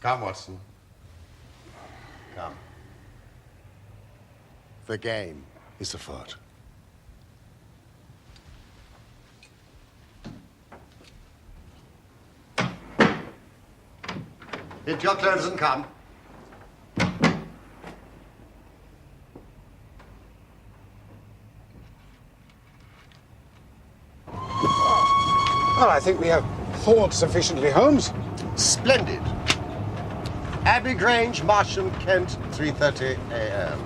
Come, Watson. Come. The game is afoot. Get your clothes and come. Well, I think we have thawed sufficiently, Holmes. Splendid. Abbey Grange, Marsham, Kent, 3:30 a.m.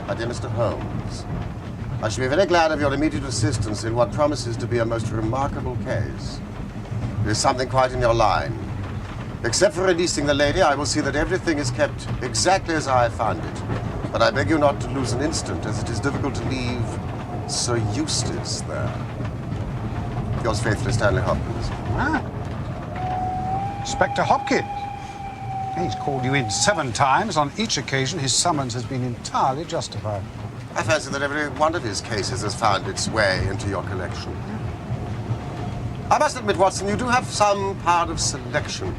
My dear Mr. Holmes, I shall be very glad of your immediate assistance in what promises to be a most remarkable case. There is something quite in your line. Except for releasing the lady, I will see that everything is kept exactly as I found it. But I beg you not to lose an instant, as it is difficult to leave Sir Eustace there. Yours faithfully, Stanley Hopkins. Ah. Inspector Hopkins. He's called you in 7 times. On each occasion, his summons has been entirely justified. I fancy that every one of his cases has found its way into your collection. I must admit, Watson, you do have some power of selection.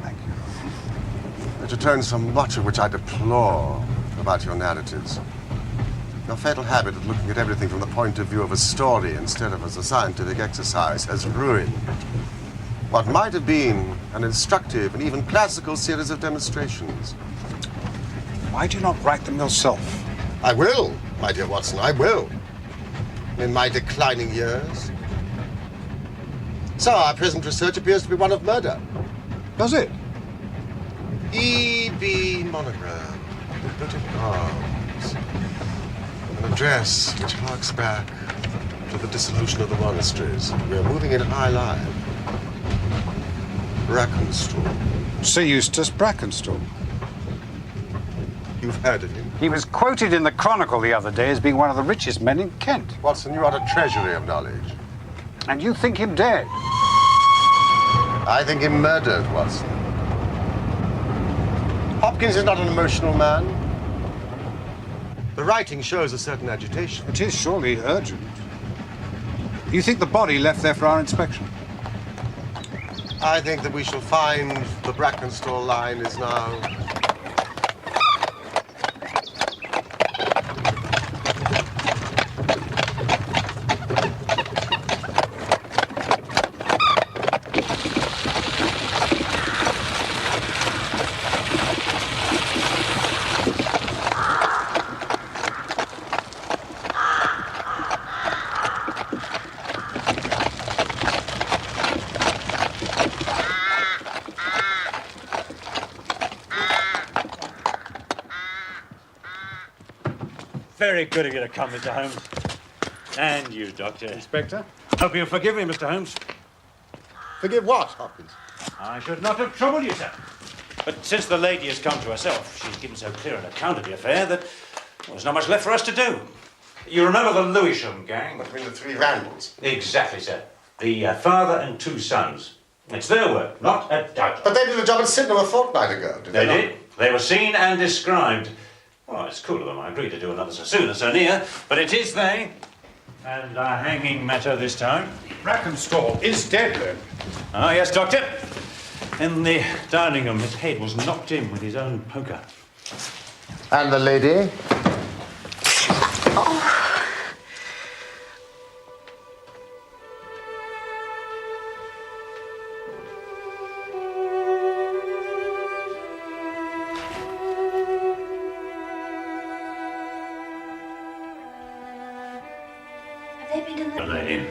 Thank you. It returns from much of which I deplore about your narratives. Your fatal habit of looking at everything from the point of view of a story instead of as a scientific exercise has ruined what might have been an instructive and even classical series of demonstrations. Why do you not write them yourself? I will, my dear Watson, I will. In my declining years. So our present research appears to be one of murder. Does it? E.B. monogram, British arms. An address which harks back to the dissolution of the monasteries. We are moving in high life. Brackenstall. Sir Eustace Brackenstall. You've heard of him. He was quoted in the Chronicle the other day as being one of the richest men in Kent. Watson, you are a treasury of knowledge. And you think him dead? I think him murdered, Watson. Hopkins is not an emotional man. The writing shows a certain agitation. It is surely urgent. You think the body left there for our inspection? I think that we shall find the Brackenstall line is now... Very good of you to come, Mr. Holmes. And you, Doctor. Inspector? Hope you'll forgive me, Mr. Holmes. Forgive what, Hopkins? I should not have troubled you, sir. But since the lady has come to herself, she's given so clear an account of the affair that there's not much left for us to do. You remember the Lewisham gang? Between the three Randalls. Exactly, sir. The father and two sons. It's their work, not a doubt. But they did a job at Sydenham a fortnight ago, did they not? Did. They were seen and described. Well, it's cool of them. I agreed to do another so soon and so near, but it is they. And a hanging matter this time. Brackenstall is dead, then. Ah, yes, Doctor. In the dining room, his head was knocked in with his own poker. And the lady? Have they been in The the... lady.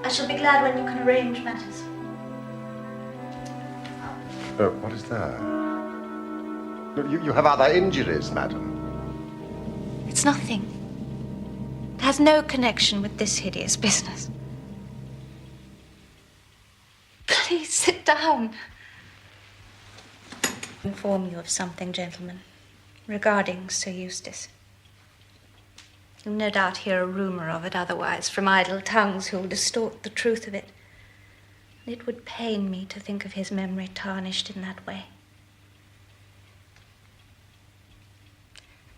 I shall be glad when you can arrange matters. What is that? You have other injuries, madam. It's nothing. It has no connection with this hideous business. Please sit down. Inform you of something, gentlemen, regarding Sir Eustace. You'll no doubt hear a rumour of it otherwise from idle tongues who'll distort the truth of it. And it would pain me to think of his memory tarnished in that way.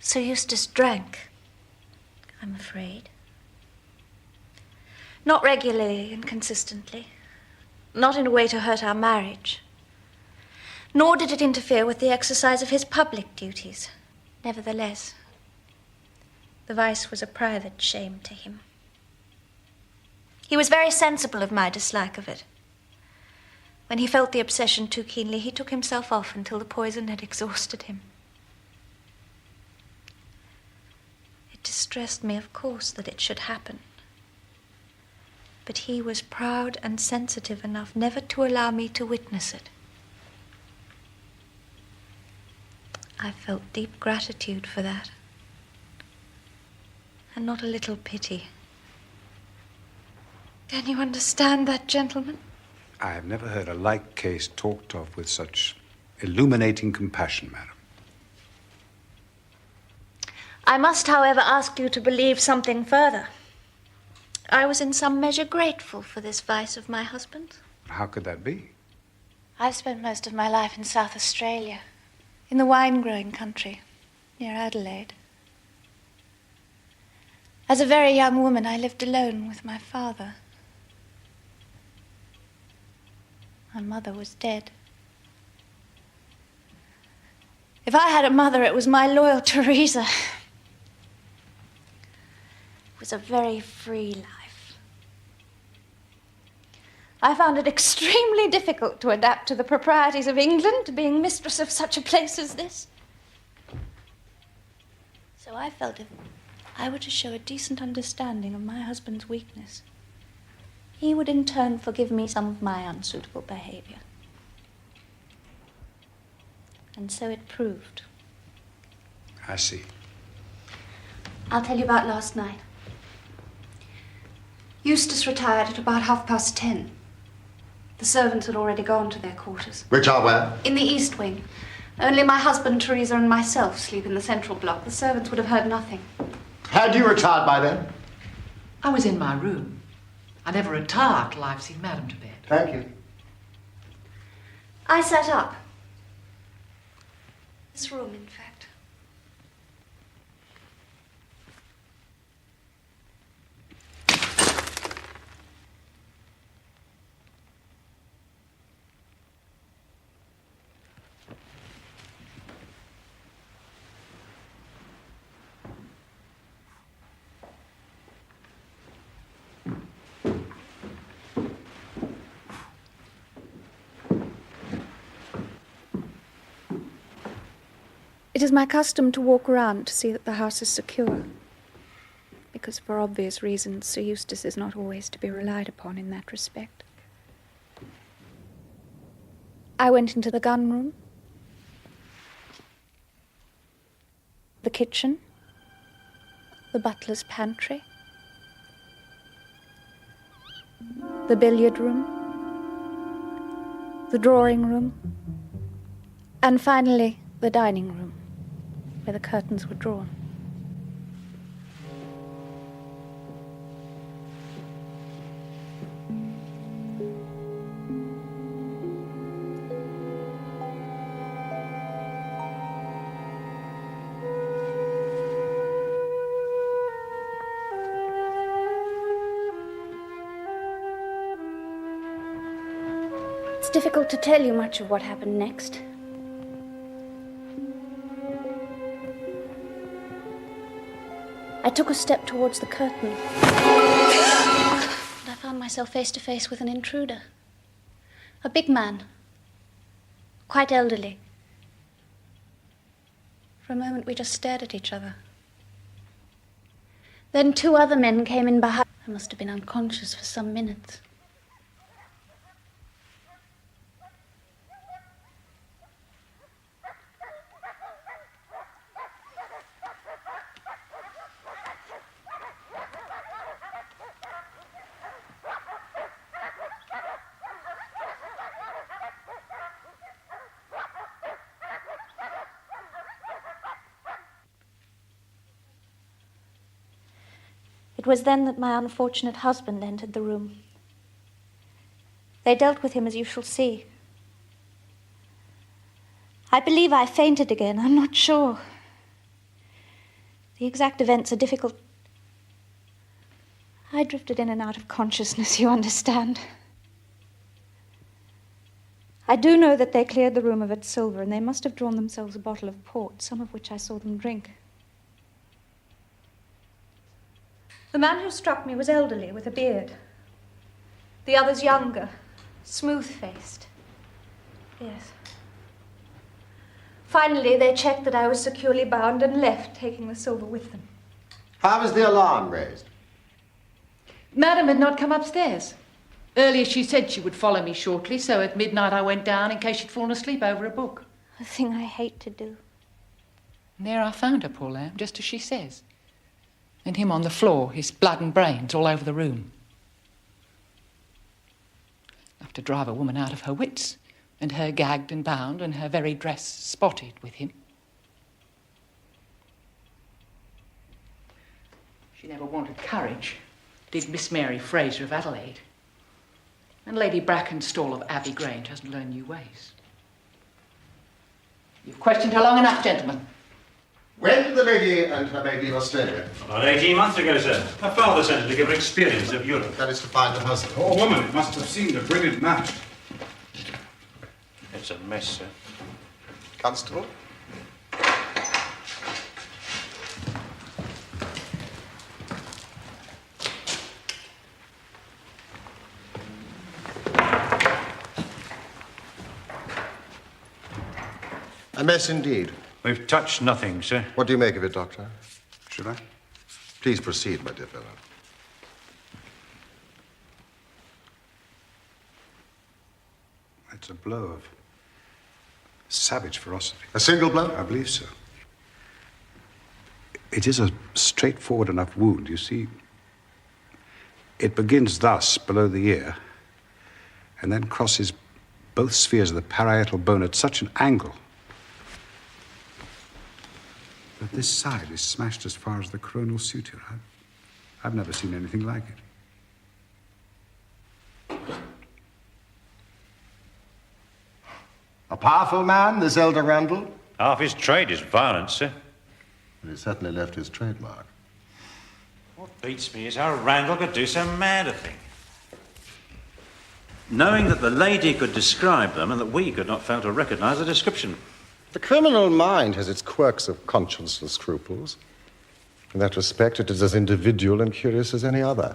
Sir Eustace drank, I'm afraid. Not regularly and consistently. Not in a way to hurt our marriage. Nor did it interfere with the exercise of his public duties. Nevertheless, the vice was a private shame to him. He was very sensible of my dislike of it. When he felt the obsession too keenly, he took himself off until the poison had exhausted him. It distressed me, of course, that it should happen. But he was proud and sensitive enough never to allow me to witness it. I felt deep gratitude for that. And not a little pity. Can you understand that, gentlemen? I have never heard a like case talked of with such illuminating compassion, madam. I must, however, ask you to believe something further. I was in some measure grateful for this vice of my husband's. How could that be? I've spent most of my life in South Australia, in the wine-growing country, near Adelaide. As a very young woman, I lived alone with my father. My mother was dead. If I had a mother, it was my loyal Teresa. It was a very free life. I found it extremely difficult to adapt to the proprieties of England, being mistress of such a place as this. So I felt if I were to show a decent understanding of my husband's weakness, he would in turn forgive me some of my unsuitable behavior. And so it proved. I see. I'll tell you about last night. Eustace retired at about 10:30. The servants had already gone to their quarters. Which are where? In the east wing. Only my husband, Teresa, and myself sleep in the central block. The servants would have heard nothing. Had you retired by then? I was in my room. I never retire till I've seen Madam to bed. Thank you. I sat up. This room, in fact. It is my custom to walk around to see that the house is secure. Because for obvious reasons, Sir Eustace is not always to be relied upon in that respect. I went into the gun room. The kitchen, the butler's pantry, the billiard room, the drawing room, and finally the dining room, where the curtains were drawn. It's difficult to tell you much of what happened next. I took a step towards the curtain, and I found myself face to face with an intruder. A big man, quite elderly. For a moment, we just stared at each other. Then 2 other men came in behind. I must have been unconscious for some minutes. It was then that my unfortunate husband entered the room. They dealt with him as you shall see. I believe I fainted again. I'm not sure. The exact events are difficult. I drifted in and out of consciousness, you understand. I do know that they cleared the room of its silver, and they must have drawn themselves a bottle of port, some of which I saw them drink. The man who struck me was elderly, with a beard. The others younger, smooth-faced. Yes. Finally, they checked that I was securely bound and left, taking the silver with them. How was the alarm raised? Madam had not come upstairs. Earlier she said she would follow me shortly, so at midnight I went down in case she'd fallen asleep over a book. A thing I hate to do. And there I found her, poor lamb, just as she says. And him on the floor, his blood and brains all over the room. Enough to drive a woman out of her wits, and her gagged and bound, and her very dress spotted with him. She never wanted courage, did Miss Mary Fraser of Adelaide. And Lady Brackenstall of Abbey Grange hasn't learned new ways. You've questioned her long enough, gentlemen. When did the lady and her maid leave Australia? About 18 months ago, sir. Her father sent her to give her experience of Europe. That is to find a husband. Poor woman, it must have seemed a brilliant match. It's a mess, sir. Constable? A mess indeed. We've touched nothing, sir. What do you make of it, Doctor? Should I? Please proceed, my dear fellow. It's a blow of savage ferocity. A single blow? I believe so. It is a straightforward enough wound. You see, it begins thus, below the ear, and then crosses both spheres of the parietal bone at such an angle that this side is smashed as far as the coronal suture. I've never seen anything like it. A powerful man, this elder Randall? Half his trade is violence, sir. But he certainly left his trademark. What beats me is how Randall could do so mad a thing. Knowing that the lady could describe them and that we could not fail to recognize the description. The criminal mind has its quirks of conscience and scruples. In that respect, it is as individual and curious as any other.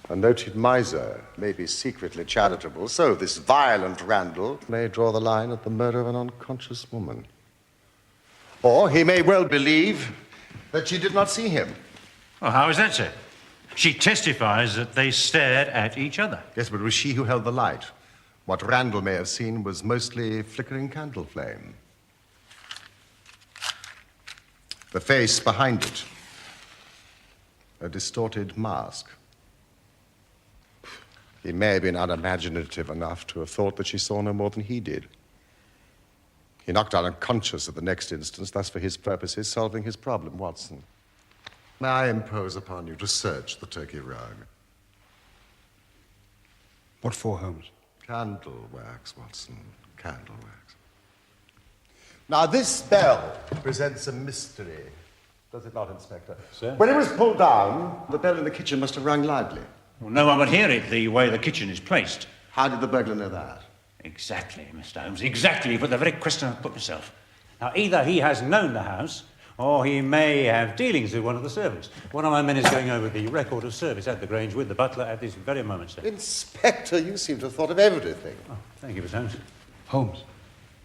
A noted miser may be secretly charitable, so this violent Randall may draw the line at the murder of an unconscious woman. Or he may well believe that she did not see him. Well, how is that, sir? She testifies that they stared at each other. Yes, but it was she who held the light. What Randall may have seen was mostly flickering candle flame. The face behind it. A distorted mask. He may have been unimaginative enough to have thought that she saw no more than he did. He knocked out unconscious at the next instance, thus for his purposes solving his problem, Watson. May I impose upon you to search the turkey rug? What for, Holmes? Candle wax, Watson. Candle wax. Now, this bell presents a mystery. Does it not, Inspector? Sir? When it was pulled down, the bell in the kitchen must have rung loudly. Well, no one would hear it the way the kitchen is placed. How did the burglar know that? Exactly, Mr. Holmes, exactly. But the very question I've put myself. Now, either he has known the house, or he may have dealings with one of the servants. One of my men is going over the record of service at the Grange with the butler at this very moment, sir. Inspector, you seem to have thought of everything. Oh, thank you, Mr. Holmes. Holmes.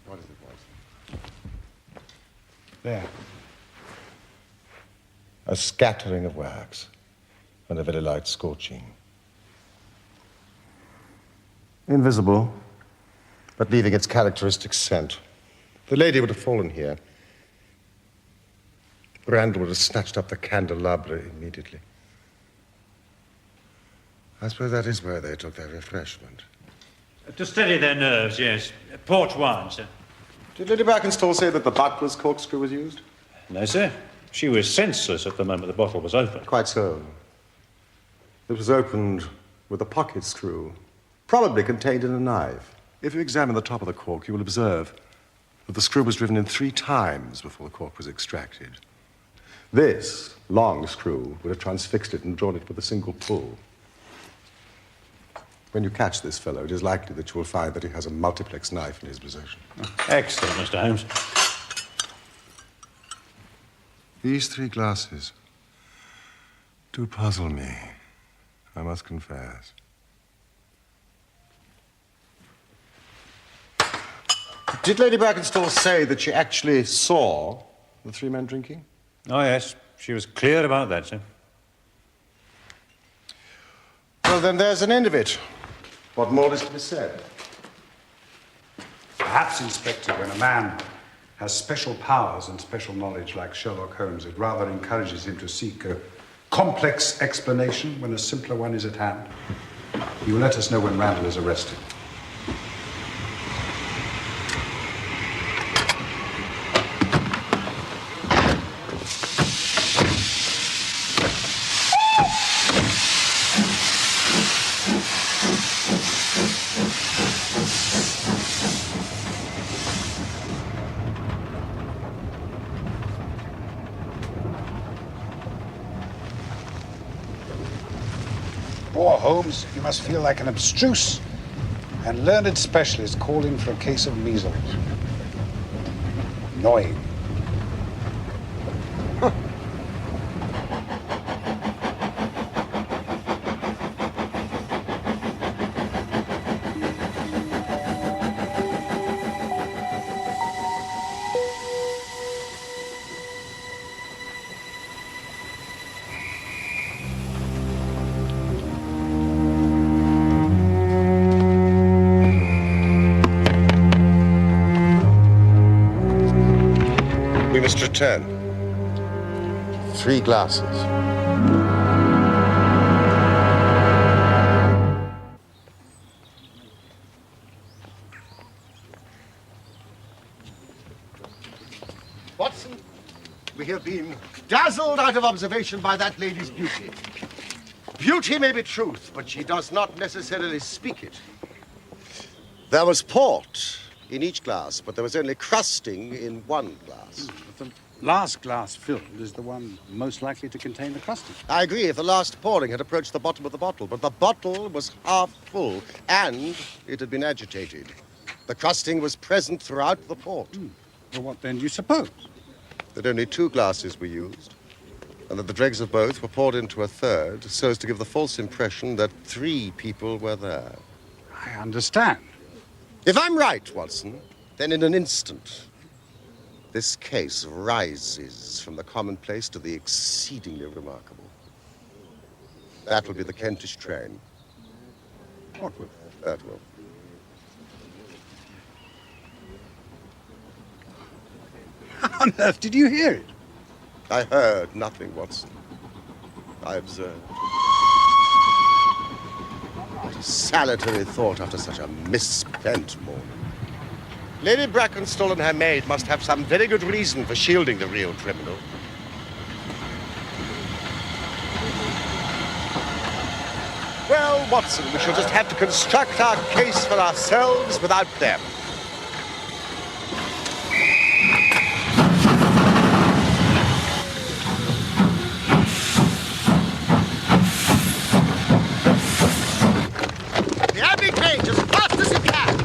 What is it, Watson? There. A scattering of wax and a very light scorching. Invisible, but leaving its characteristic scent. The lady would have fallen here. Randall would have snatched up the candelabra immediately. I suppose that is where they took their refreshment. To steady their nerves, yes. Port wine, sir. Did Lady Brackenstall say that the butler's corkscrew was used? No, sir. She was senseless at the moment the bottle was opened. Quite so. It was opened with a pocket screw, probably contained in a knife. If you examine the top of the cork, you will observe that the screw was driven in 3 times before the cork was extracted. This long screw would have transfixed it and drawn it with a single pull. When you catch this fellow, it is likely that you will find that he has a multiplex knife in his possession. Excellent, Mr. Holmes. These 3 glasses do puzzle me, I must confess. Did Lady Brackenstall say that she actually saw the 3 men drinking? Oh, yes. She was clear about that, sir. Well, then there's an end of it. What more is to be said? Perhaps, Inspector, when a man has special powers and special knowledge like Sherlock Holmes, it rather encourages him to seek a complex explanation when a simpler one is at hand. You will let us know when Randall is arrested. Poor Holmes, you must feel like an abstruse and learned specialist called in for a case of measles. Annoying. We must return. 3 glasses. Watson, we have been dazzled out of observation by that lady's beauty. Beauty may be truth, but she does not necessarily speak it. There was port in each glass, but there was only crusting in 1 glass. The last glass filled is the one most likely to contain the crusting. I agree if the last pouring had approached the bottom of the bottle, but the bottle was half full, and it had been agitated. The crusting was present throughout the port. Well, what then do you suppose? That only 2 glasses were used, and that the dregs of both were poured into a third, so as to give the false impression that 3 people were there. I understand. If I'm right, Watson, then in an instant, this case rises from the commonplace to the exceedingly remarkable. That will be the Kentish train. What will? That will. How on earth did you hear it? I heard nothing, Watson. I observed. What a salutary thought after such a misspent morning. Lady Brackenstall and her maid must have some very good reason for shielding the real criminal. Well, Watson, we shall just have to construct our case for ourselves without them. The Abbey Grange as fast as you can!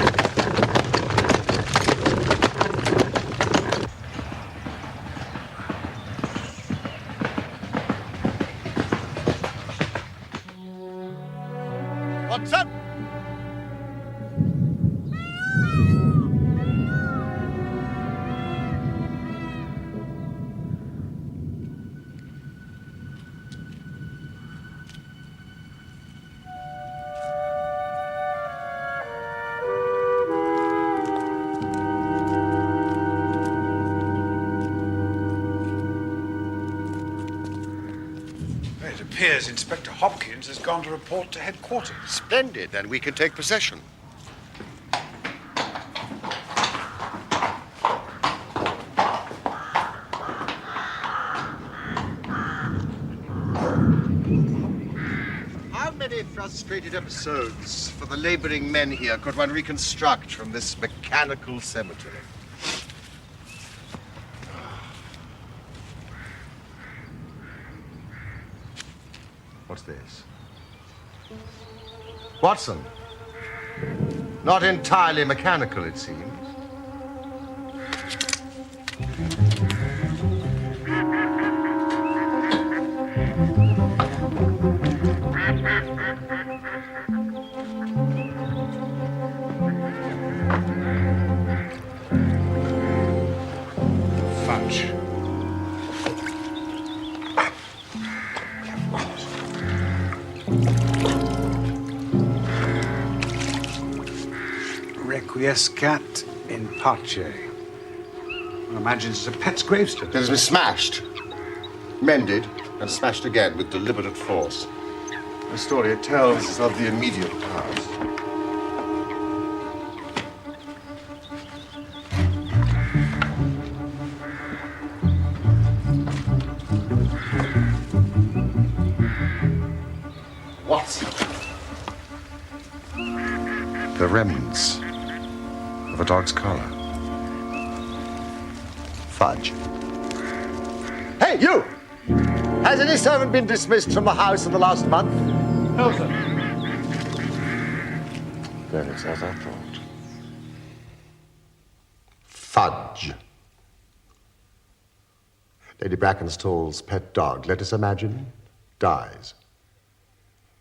Watson! It appears Inspector Hopkins has gone to report to headquarters. Splendid, then we can take possession. How many frustrated episodes for the laboring men here could one reconstruct from this mechanical cemetery? What's this? Watson. Not entirely mechanical, it seems. Fudge. Requiescat in pace. One imagines it's a pet's gravestone. It has been smashed, mended, and smashed again with deliberate force. The story it tells is of the immediate past. What? The remnants of a dog's collar. Fudge. Hey, you! Has any servant been dismissed from the house in the last month? No, sir. Then it's as I thought. Fudge. Lady Brackenstall's pet dog, let us imagine, dies.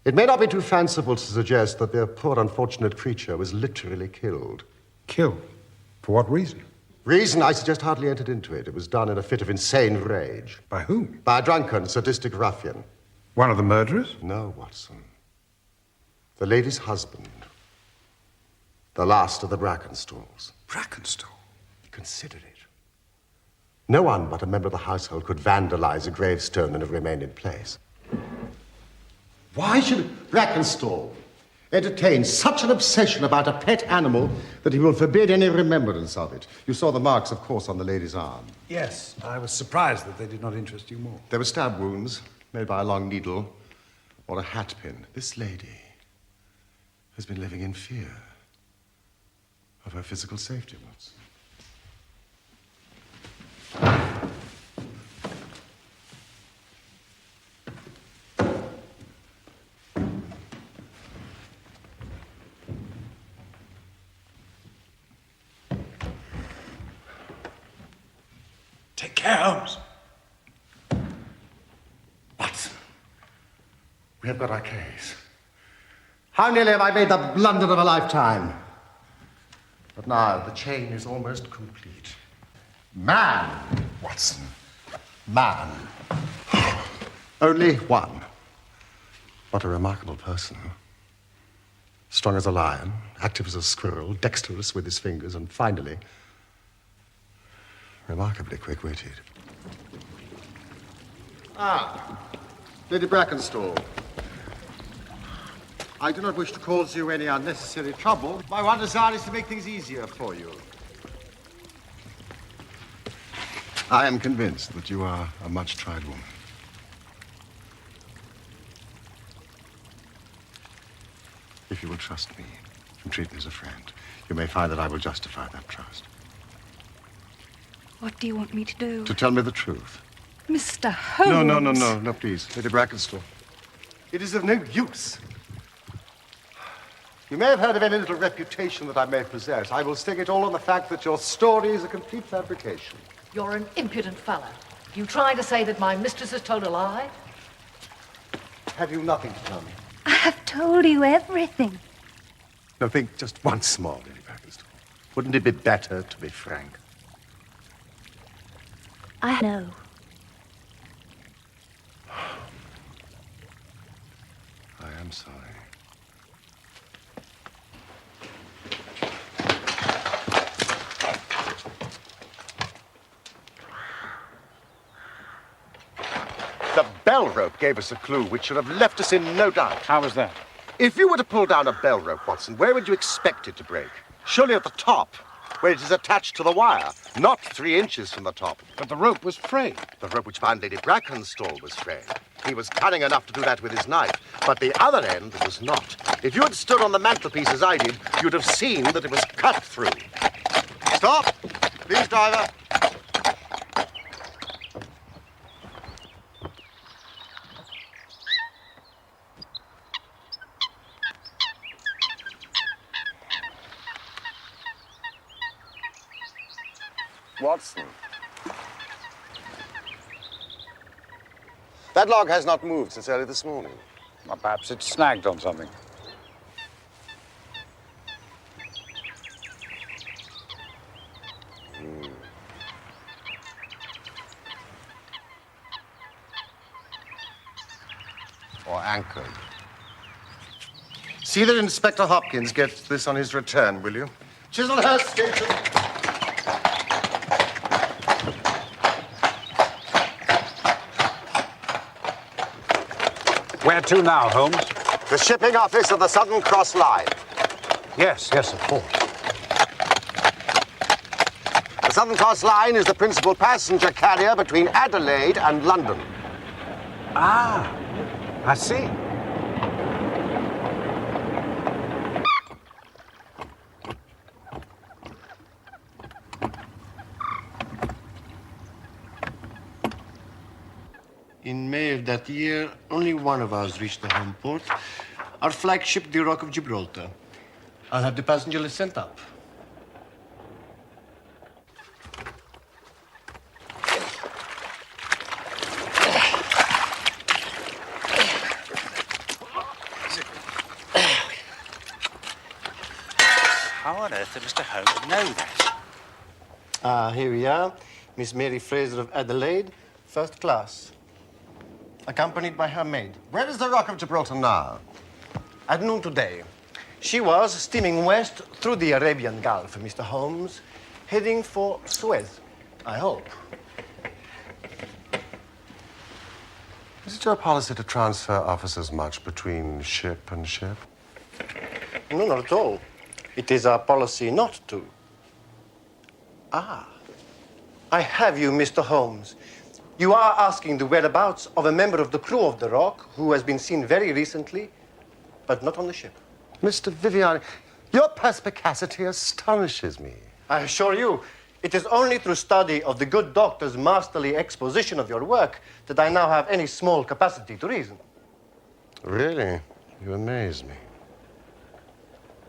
It may not be too fanciful to suggest that their poor unfortunate creature was literally killed. Killed? For what reason? Reason, I suggest, hardly entered into it. It was done in a fit of insane rage. By whom? By a drunken, sadistic ruffian. One of the murderers? No, Watson. The lady's husband. The last of the Brackenstalls. Brackenstall? Consider it. No one but a member of the household could vandalize a gravestone and have remained in place. Why should Brackenstall entertain such an obsession about a pet animal that he will forbid any remembrance of it? You saw the marks, of course, on the lady's arm. Yes. I was surprised that they did not interest you more. There were stab wounds made by a long needle or a hat pin. This lady has been living in fear of her physical safety, Watson. Take care, Holmes. Watson, we have got our case. How nearly have I made the blunder of a lifetime? But now the chain is almost complete. Man, Watson, man. Only one. What a remarkable person. Strong as a lion, active as a squirrel, dexterous with his fingers, and finally, remarkably quick-witted. Ah, Lady Brackenstall. I do not wish to cause you any unnecessary trouble. My one desire is to make things easier for you. I am convinced that you are a much-tried woman. If you will trust me and treat me as a friend, you may find that I will justify that trust. What do you want me to do? To tell me the truth. Mr. Holmes. No, please. Lady Brackenstall. It is of no use. You may have heard of any little reputation that I may possess. I will stake it all on the fact that your story is a complete fabrication. You're an impudent fellow. You trying to say that my mistress has told a lie? Have you nothing to tell me? I have told you everything. No, think just once more, Lady Brackenstall. Wouldn't it be better to be frank? I know. I am sorry. The bell rope gave us a clue which should have left us in no doubt. How was that? If you were to pull down a bell rope, Watson, where would you expect it to break? Surely at the top, where it is attached to the wire, not 3 inches from the top. But the rope was frayed. The rope which bound Lady Brackenstall was frayed. He was cunning enough to do that with his knife, but the other end was not. If you had stood on the mantelpiece as I did, you'd have seen that it was cut through. Stop! Please, driver. Watson. That log has not moved since early this morning. Well, perhaps it's snagged on something. Or anchored. See that Inspector Hopkins gets this on his return, will you? Chislehurst Station. Where to now, Holmes? The shipping office of the Southern Cross Line. Yes, of course. The Southern Cross Line is the principal passenger carrier between Adelaide and London. Ah, I see. In May of that year, only one of us reached the home port, our flagship, the Rock of Gibraltar. I'll have the passenger list sent up. How on earth did Mr. Holmes know that? Here we are. Miss Mary Fraser of Adelaide, first class. Accompanied by her maid. Where is the Rock of Gibraltar now? At noon today, she was steaming west through the Arabian Gulf, Mr. Holmes, heading for Suez, I hope. Is it your policy to transfer officers much between ship and ship? No, not at all. It is our policy not to. Ah, I have you, Mr. Holmes. You are asking the whereabouts of a member of the crew of the Rock who has been seen very recently, but not on the ship. Mr. Viviani, your perspicacity astonishes me. I assure you, it is only through study of the good doctor's masterly exposition of your work that I now have any small capacity to reason. Really? You amaze me.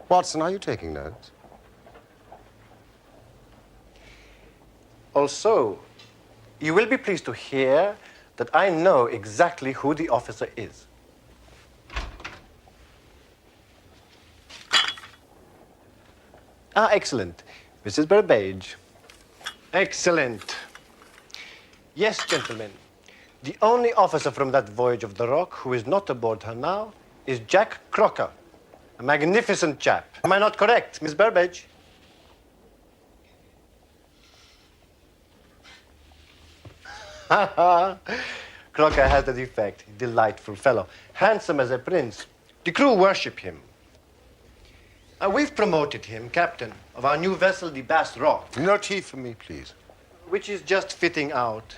Watson, are you taking notes? Also, you will be pleased to hear that I know exactly who the officer is. Ah, excellent. Mrs. Burbage. Excellent. Yes, gentlemen. The only officer from that voyage of the Rock who is not aboard her now is Jack Crocker, a magnificent chap. Am I not correct, Miss Burbage? Crocker has that effect. Delightful fellow. Handsome as a prince. The crew worship him. We've promoted him captain of our new vessel, the Bass Rock. No tea for me, please. Which is just fitting out.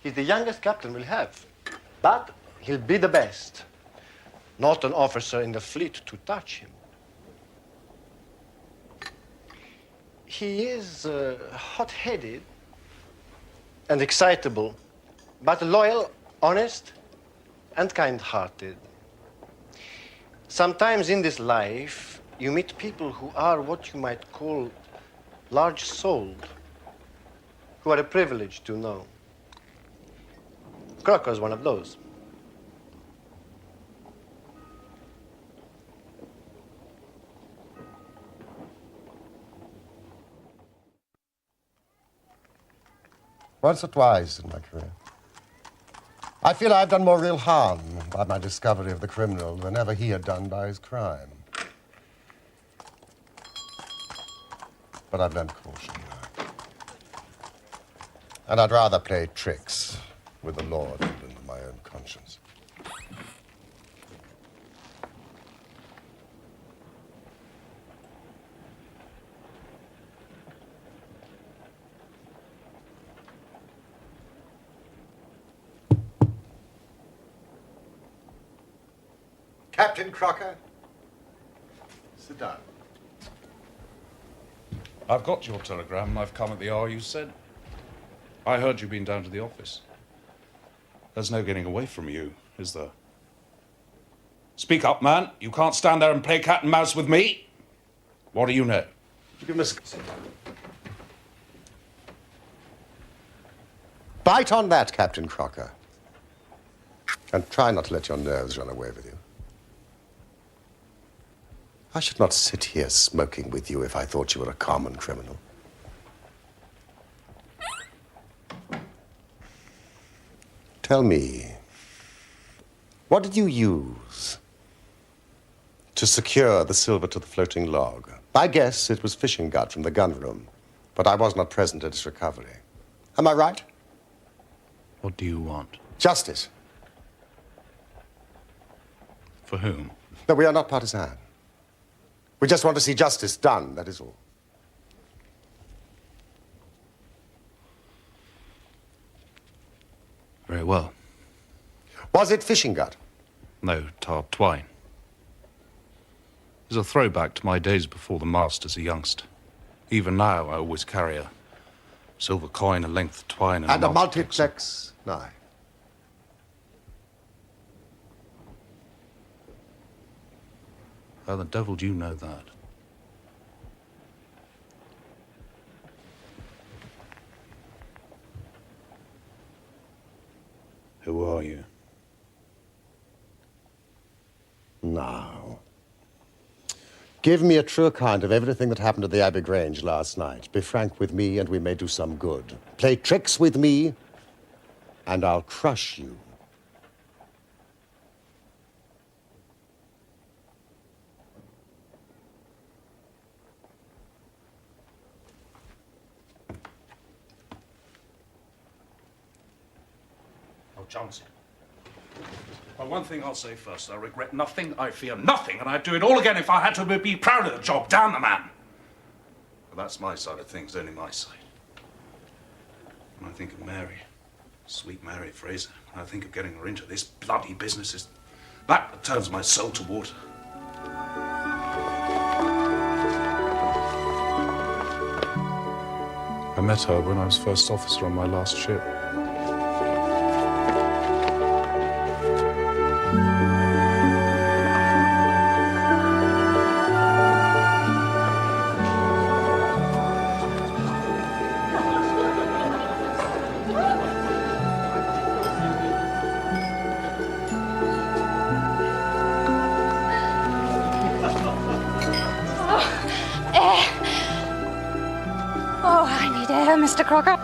He's the youngest captain we'll have. But he'll be the best. Not an officer in the fleet to touch him. He is hot-headed and excitable, but loyal, honest, and kind-hearted. Sometimes in this life, you meet people who are what you might call large-souled, who are a privilege to know. Crocker is one of those. Once or twice in my career. I feel I've done more real harm by my discovery of the criminal than ever he had done by his crime. But I've learned caution now. And I'd rather play tricks with the law than with my own conscience. Captain Crocker, sit down. I've got your telegram and I've come at the hour you said. I heard you'd been down to the office. There's no getting away from you, is there? Speak up, man. You can't stand there and play cat and mouse with me. What do you know? You must bite on that, Captain Crocker. And try not to let your nerves run away with you. I should not sit here smoking with you if I thought you were a common criminal. Tell me, what did you use to secure the silver to the floating log? I guess it was fishing gut from the gun room, but I was not present at its recovery. Am I right? What do you want? Justice. For whom? No, we are not partisan. We just want to see justice done, that is all. Very well. Was it fishing gut? No, tarred twine. It's a throwback to my days before the mast as a youngster. Even now, I always carry a silver coin, a length of twine, And a multiplex knife. How the devil do you know that? Who are you? Now, give me a true account of everything that happened at the Abbey Grange last night. Be frank with me, and we may do some good. Play tricks with me, and I'll crush you. Johnson. Well, one thing I'll say first. I regret nothing, I fear nothing, and I'd do it all again if I had to be proud of the job. Damn the man! But that's my side of things, only my side. When I think of Mary, sweet Mary Fraser, when I think of getting her into this bloody business, it's that turns my soul to water. I met her when I was first officer on my last ship. Mr. Crocker.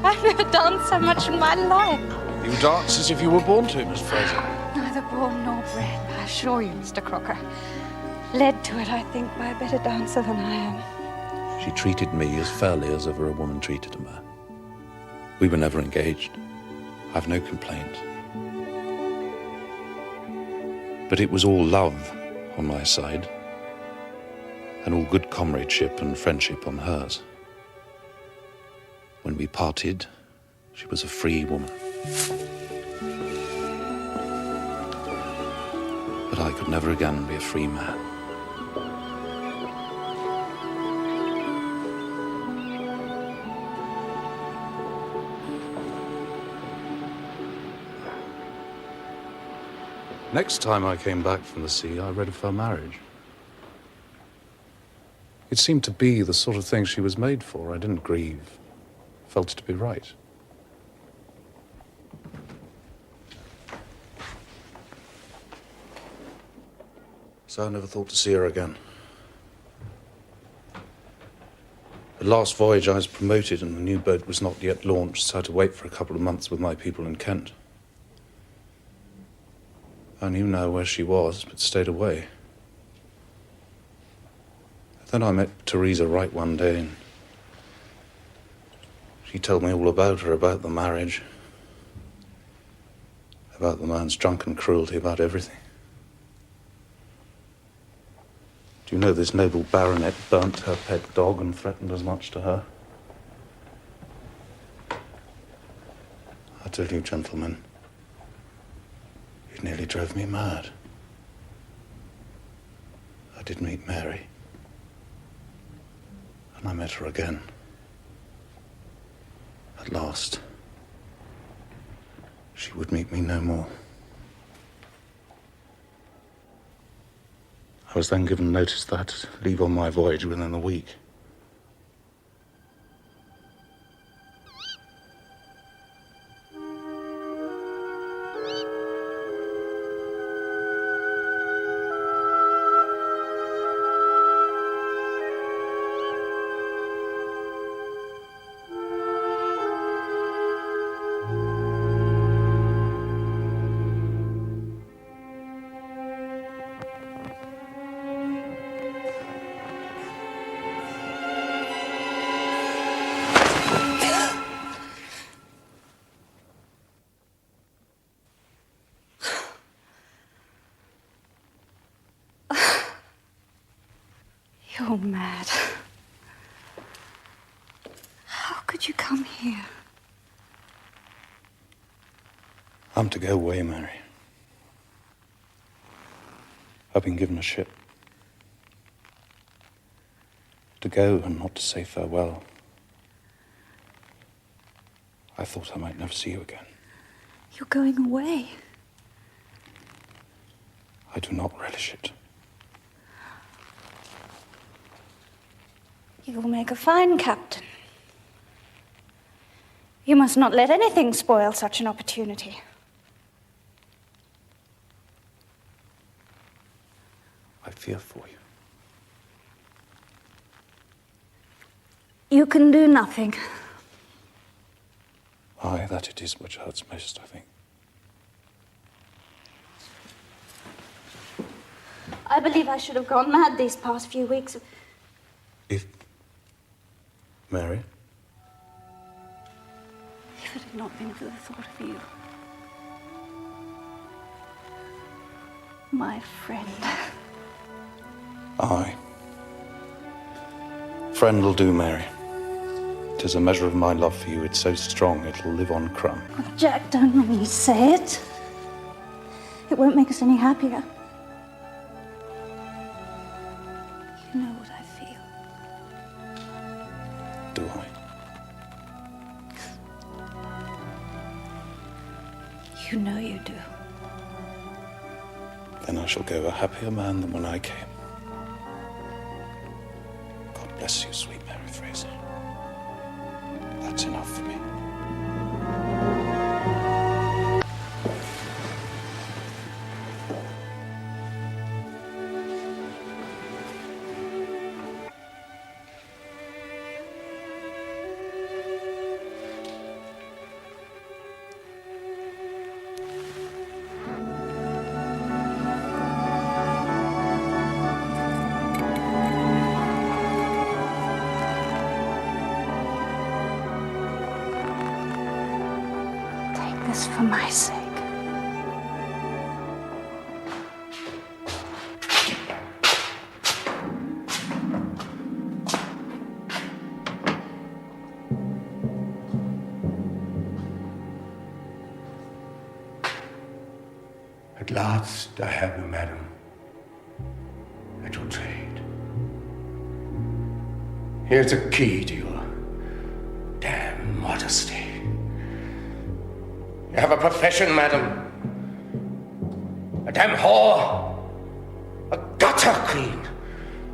I've never danced so much in my life. You dance as if you were born to, Miss Fraser. Neither born nor bred, I assure you, Mr. Crocker. Led to it, I think, by a better dancer than I am. She treated me as fairly as ever a woman treated a man. We were never engaged. I've no complaint. But it was all love on my side, and all good comradeship and friendship on hers. When we parted, she was a free woman. But I could never again be a free man. Next time I came back from the sea, I read of her marriage. It seemed to be the sort of thing she was made for. I didn't grieve. Felt it to be right. So I never thought to see her again. The last voyage I was promoted and the new boat was not yet launched, so I had to wait for a couple of months with my people in Kent. I knew now where she was, but stayed away. Then I met Teresa Wright one day, and she told me all about her, about the marriage, about the man's drunken cruelty, about everything. Do you know this noble baronet burnt her pet dog and threatened as much to her? I tell you, gentlemen, it nearly drove me mad. I did meet Mary, and I met her again. At last, she would meet me no more. I was then given notice that I had to leave on my voyage within a week. You're mad. How could you come here? I'm to go away, Mary. I've been given a ship. To go and not to say farewell. I thought I might never see you again. You're going away. I do not relish it. You will make a fine captain. You must not let anything spoil such an opportunity. I fear for you. You can do nothing. Aye, that it is which hurts most, I think. I believe I should have gone mad these past few weeks. If... Mary? If it had not been for the thought of you. My friend. Aye. Friend will do, Mary. 'Tis a measure of my love for you. It's so strong it'll live on crumb. Oh, Jack, don't let me say it. It won't make us any happier. You know what I feel. Do I? You know you do. Then I shall go a happier man than when I came. God bless you, sweet Mary Fraser. That's enough for me. this for my sake. At last I have you, madam, at your trade. Here's the key to your damn modesty. You have a profession, madam. A damn whore. A gutter queen.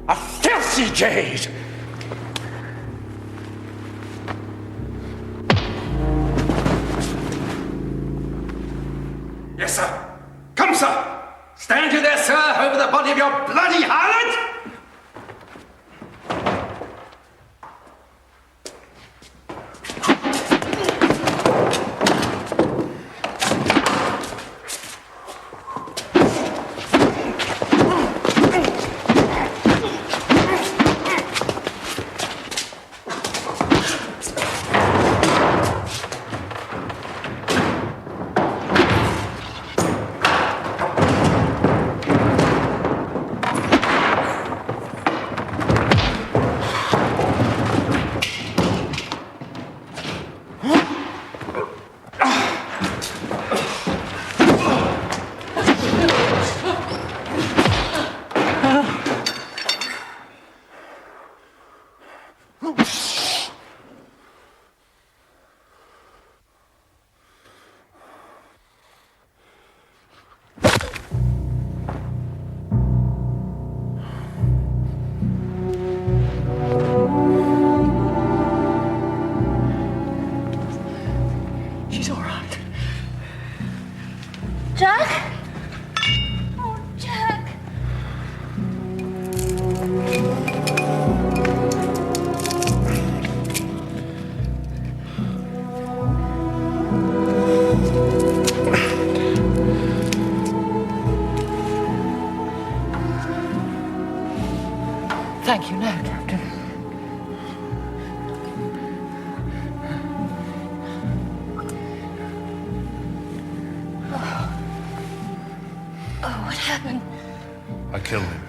A filthy jade. Yes, sir. Come, sir! Stand you there, sir, over the body of your bloody harlot! Jack? Oh, Jack. Thank you, no, Captain. Oh, what happened? I killed him.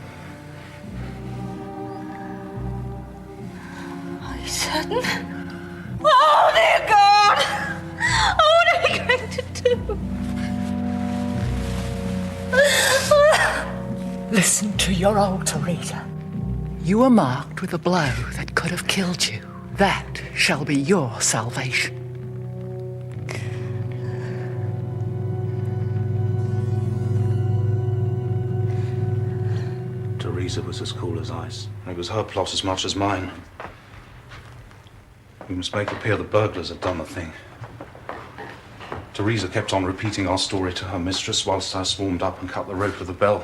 Are you certain? Oh, dear God! Oh, what are we going to do? Listen to your old Teresa. You were marked with a blow that could have killed you. That shall be your salvation. Teresa was as cool as ice. It was her plot as much as mine. We must make it appear the burglars had done the thing. Teresa kept on repeating our story to her mistress whilst I swarmed up and cut the rope of the bell.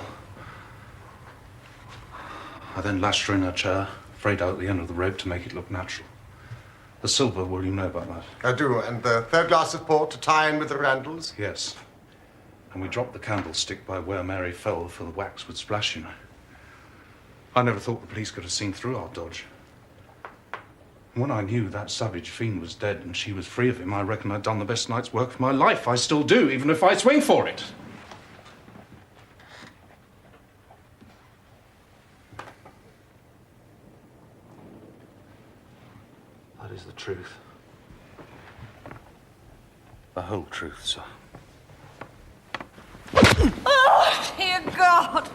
I then lashed her in her chair, frayed out the end of the rope to make it look natural. The silver, well, you know about that. I do, and the third glass of port to tie in with the Randalls? Yes. And we dropped the candlestick by where Mary fell, for the wax would splash, you know. I never thought the police could have seen through our dodge. And when I knew that savage fiend was dead and she was free of him, I reckon I'd done the best night's work of my life. I still do, even if I swing for it. That is the truth. The whole truth, sir. Oh, dear God!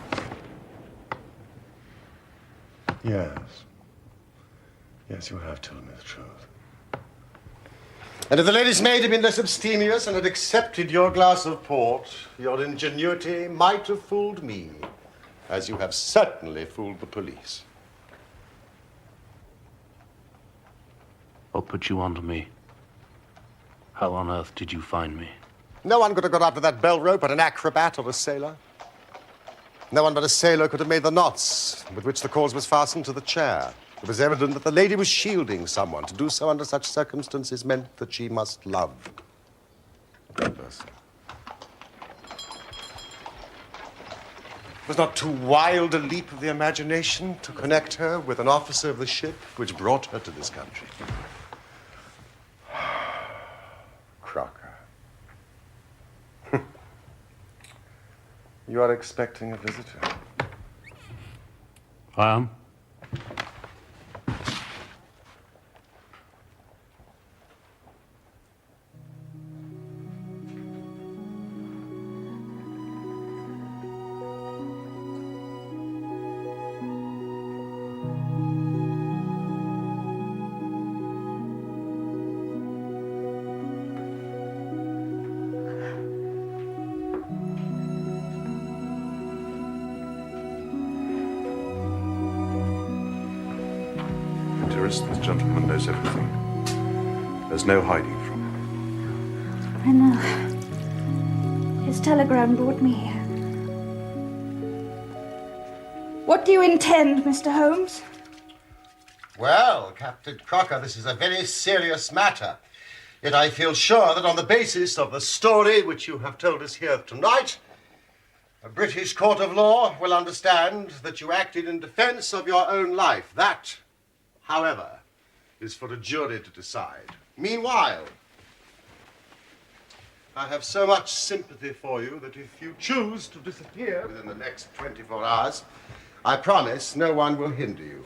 Yes. Yes, you have told me the truth. And if the lady's maid had been less abstemious and had accepted your glass of port, your ingenuity might have fooled me, as you have certainly fooled the police. What put you onto me? How on earth did you find me? No one could have got up to that bell rope but an acrobat or a sailor. No one but a sailor could have made the knots with which the cord was fastened to the chair. It was evident that the lady was shielding someone. To do so under such circumstances meant that she must love that person. It was not too wild a leap of the imagination to connect her with an officer of the ship which brought her to this country. Crocker. You are expecting a visitor. I am. This gentleman knows everything. There's no hiding from him. I know. His telegram brought me here. What do you intend, Mr. Holmes? Well, Captain Crocker, this is a very serious matter. Yet I feel sure that on the basis of the story which you have told us here tonight, a British court of law will understand that you acted in defense of your own life. That, however, is for a jury to decide. Meanwhile, I have so much sympathy for you that if you choose to disappear within the next 24 hours, I promise no one will hinder you.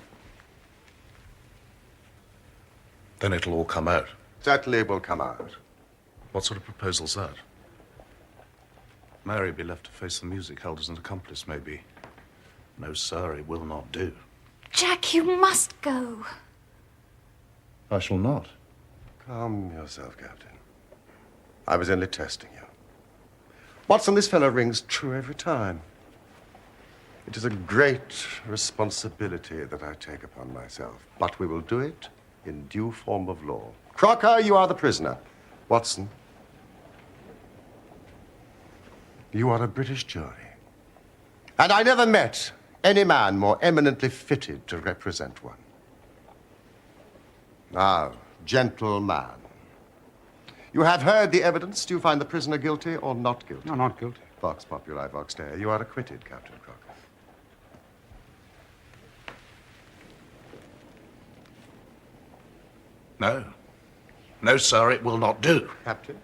Then it'll all come out. Certainly it will come out. What sort of proposal's that? Mary be left to face the music held as an accomplice, maybe. No, sir, it will not do. Jack, you must go. I shall not. Calm yourself, Captain. I was only testing you. Watson, this fellow rings true every time. It is a great responsibility that I take upon myself, but we will do it in due form of law. Crocker, you are the prisoner. Watson, you are a British jury. And I never met any man more eminently fitted to represent one. Now, gentleman, you have heard the evidence. Do you find the prisoner guilty or not guilty? No, not guilty. Vox populi, vox dei. You are acquitted, Captain Crocker. No. No, sir, it will not do. Captain?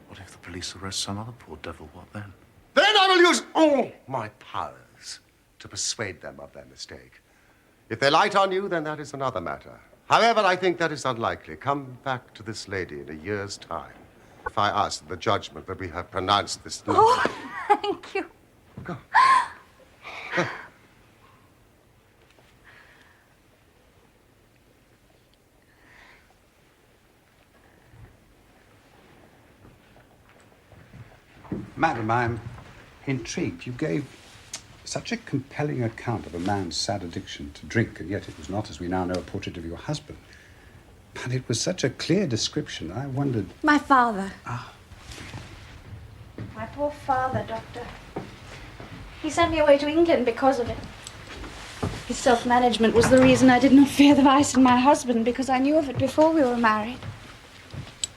What if the police arrest some other poor devil? What then? Then I will use all my powers to persuade them of their mistake. If they light on you, then that is another matter. However, I think that is unlikely. Come back to this lady in a year's time. If I ask the judgment that we have pronounced this... Oh, thank you. Go. Madam, I'm intrigued. You gave such a compelling account of a man's sad addiction to drink, and yet it was not, as we now know, a portrait of your husband. But it was such a clear description, I wondered... My father. Ah. My poor father, Doctor. He sent me away to England because of it. His self-management was the reason I did not fear the vice in my husband, because I knew of it before we were married.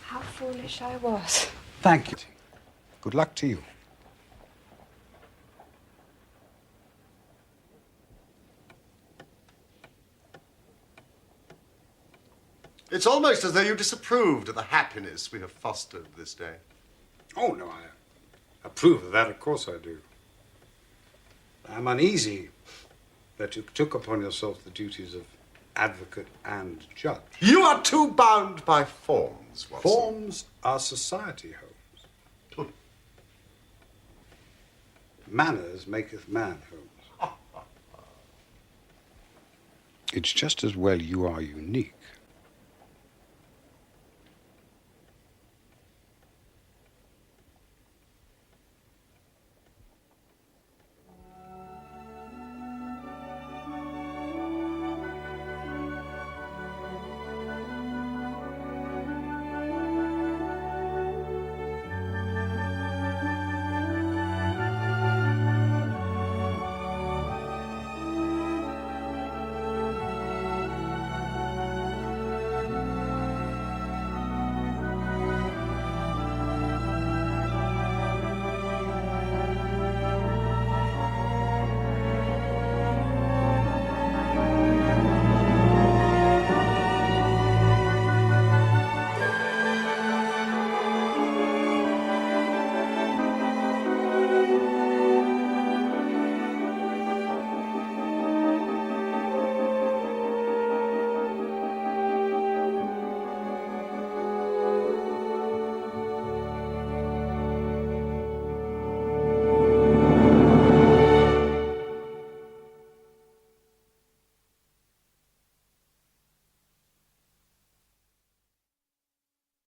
How foolish I was. Thank you. Good luck to you. It's almost as though you disapproved of the happiness we have fostered this day. Oh, no, I approve of that. Of course I do. I'm uneasy that you took upon yourself the duties of advocate and judge. You are too bound by forms, Watson. Forms are society, Holmes. Manners maketh man, Holmes. It's just as well you are unique